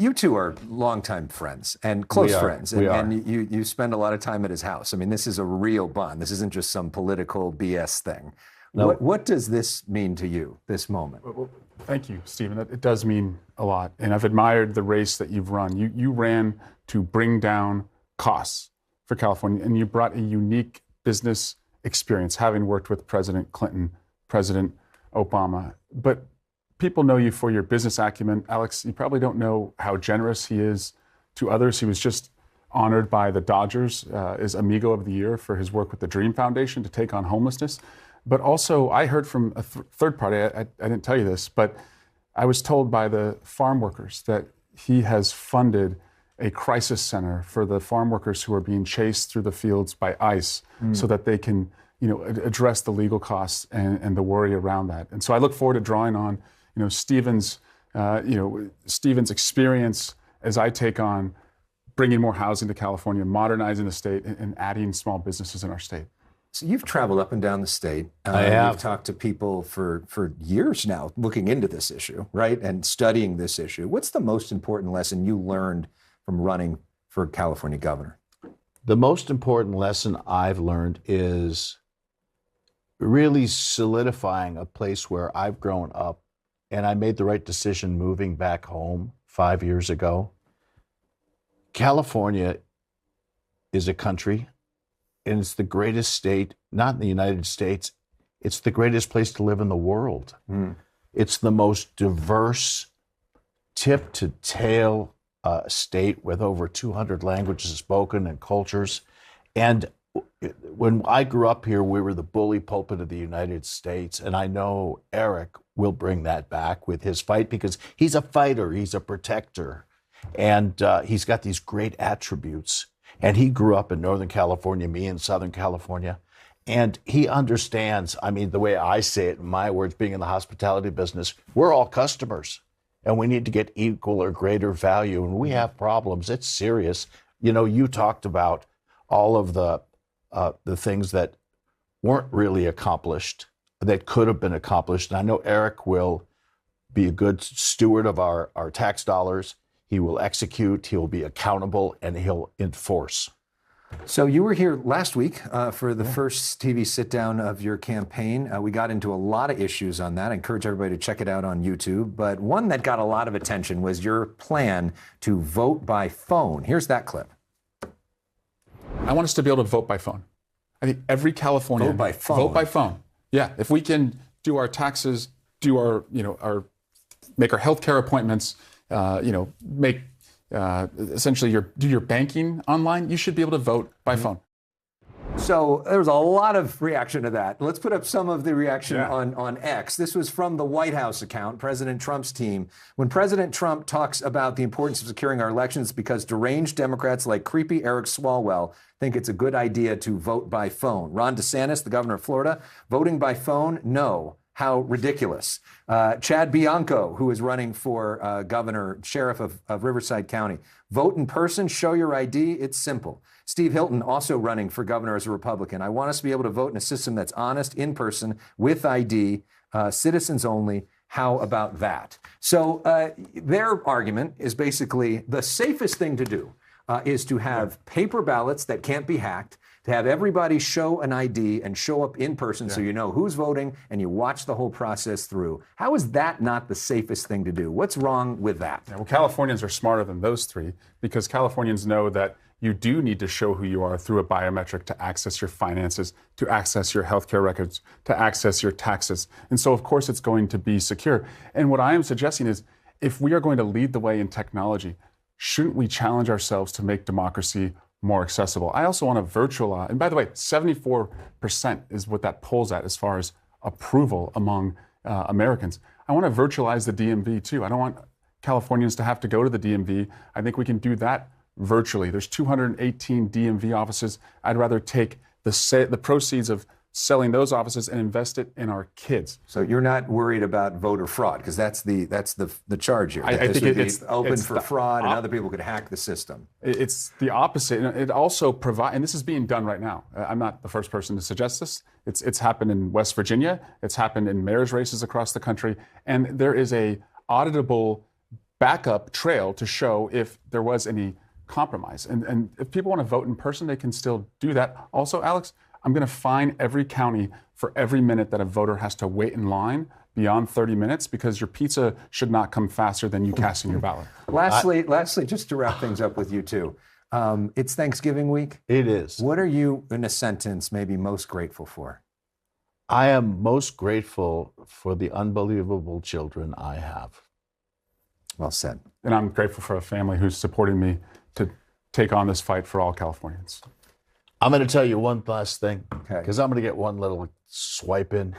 You two are longtime friends and close friends, and you spend a lot of time at his house. I mean, this is a real bond. This isn't just some political BS thing. No. What does this mean to you, this moment? Well, thank you, Stephen. It does mean a lot, and I've admired the race that you've run. You ran to bring down costs for California, and you brought a unique business experience, having worked with President Clinton, President Obama. But people know you for your business acumen. Alex, you probably don't know how generous he is to others. He was just honored by the Dodgers as Amigo of the Year for his work with the Dream Foundation to take on homelessness. But also, I heard from a third party, I didn't tell you this, but I was told by the farm workers that he has funded a crisis center for the farm workers who are being chased through the fields by ICE so that they can, address the legal costs and the worry around that. And so I look forward to drawing on, Stephen's experience as I take on bringing more housing to California, modernizing the state, and adding small businesses in our state. So you've traveled up and down the state. I have. You've talked to people for years now looking into this issue, right, and studying this issue. What's the most important lesson you learned from running for California governor? The most important lesson I've learned is really solidifying a place where I've grown up, and I made the right decision moving back home 5 years ago. California is a country, and it's the greatest state, not in the United States, it's the greatest place to live in the world. It's the most diverse, tip-to-tail state with over 200 languages spoken and cultures. And when I grew up here, we were the bully pulpit of the United States. And I know Eric will bring that back with his fight because he's a fighter, he's a protector, and he's got these great attributes. And he grew up in Northern California, me in Southern California. And he understands, I mean, the way I say it in my words, being in the hospitality business, we're all customers. And we need to get equal or greater value. And we have problems. It's serious. You talked about all of the things that weren't really accomplished, that could have been accomplished. And I know Eric will be a good steward of our tax dollars. He will execute, he'll be accountable, and he'll enforce. So you were here last week for the first TV sit-down of your campaign. We got into a lot of issues on that. I encourage everybody to check it out on YouTube. But one that got a lot of attention was your plan to vote by phone. Here's that clip. I want us to be able to vote by phone. I think every Californian vote by phone. Vote by phone. Yeah, if we can do our taxes, do our make our healthcare appointments, make essentially do your banking online, you should be able to vote by phone. So there was a lot of reaction to that. Let's put up some of the reaction on X. This was from the White House account, President Trump's team. When President Trump talks about the importance of securing our elections because deranged Democrats like creepy Eric Swalwell think it's a good idea to vote by phone. Ron DeSantis, the governor of Florida, voting by phone, no. How ridiculous. Chad Bianco, who is running for sheriff of Riverside County. Vote in person, show your ID, it's simple. Steve Hilton, also running for governor as a Republican. I want us to be able to vote in a system that's honest, in person, with ID, citizens only. How about that? So their argument is basically the safest thing to do is to have paper ballots that can't be hacked, to have everybody show an ID and show up in person so you know who's voting and you watch the whole process through. How is that not the safest thing to do? What's wrong with that? Yeah, well, Californians are smarter than those three because Californians know that you do need to show who you are through a biometric to access your finances, to access your healthcare records, to access your taxes. And so, of course, it's going to be secure. And what I am suggesting is if we are going to lead the way in technology, shouldn't we challenge ourselves to make democracy more accessible? I also want to virtualize, and by the way, 74% is what that polls at as far as approval among Americans. I want to virtualize the DMV too. I don't want Californians to have to go to the DMV. I think we can do that virtually. There's 218 DMV offices. I'd rather take the proceeds of selling those offices and invest it in our kids. So you're not worried about voter fraud because that's the charge here. I think it's open for fraud and other people could hack the system. It's the opposite. It also provides, and this is being done right now. I'm not the first person to suggest this. It's happened in West Virginia. It's happened in mayor's races across the country. And there is a auditable backup trail to show if there was any compromise. And if people want to vote in person, they can still do that. Also, Alex, I'm going to fine every county for every minute that a voter has to wait in line beyond 30 minutes, because your pizza should not come faster than you casting your ballot. Lastly, just to wrap things up with you two, it's Thanksgiving week. It is. What are you, in a sentence, maybe most grateful for? I am most grateful for the unbelievable children I have. Well said. And I'm grateful for a family who's supporting me to take on this fight for all Californians. I'm going to tell you one last thing, Okay. because I'm going to get one little swipe in.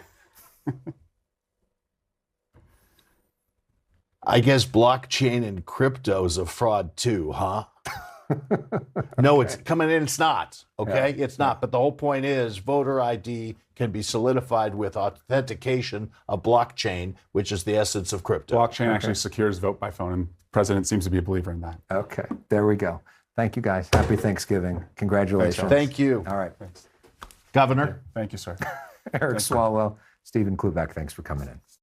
I guess blockchain and crypto is a fraud too, huh? No, it's coming in. It's not. Okay, it's not. But the whole point is voter ID can be solidified with authentication of blockchain, which is the essence of crypto. Blockchain actually secures vote by phone, and the president seems to be a believer in that. Okay, there we go. Thank you, guys. Happy Thanksgiving. Congratulations. Thank you. All right. Governor. Thank you, sir. Eric Swalwell, Stephen Kluback, thanks for coming in.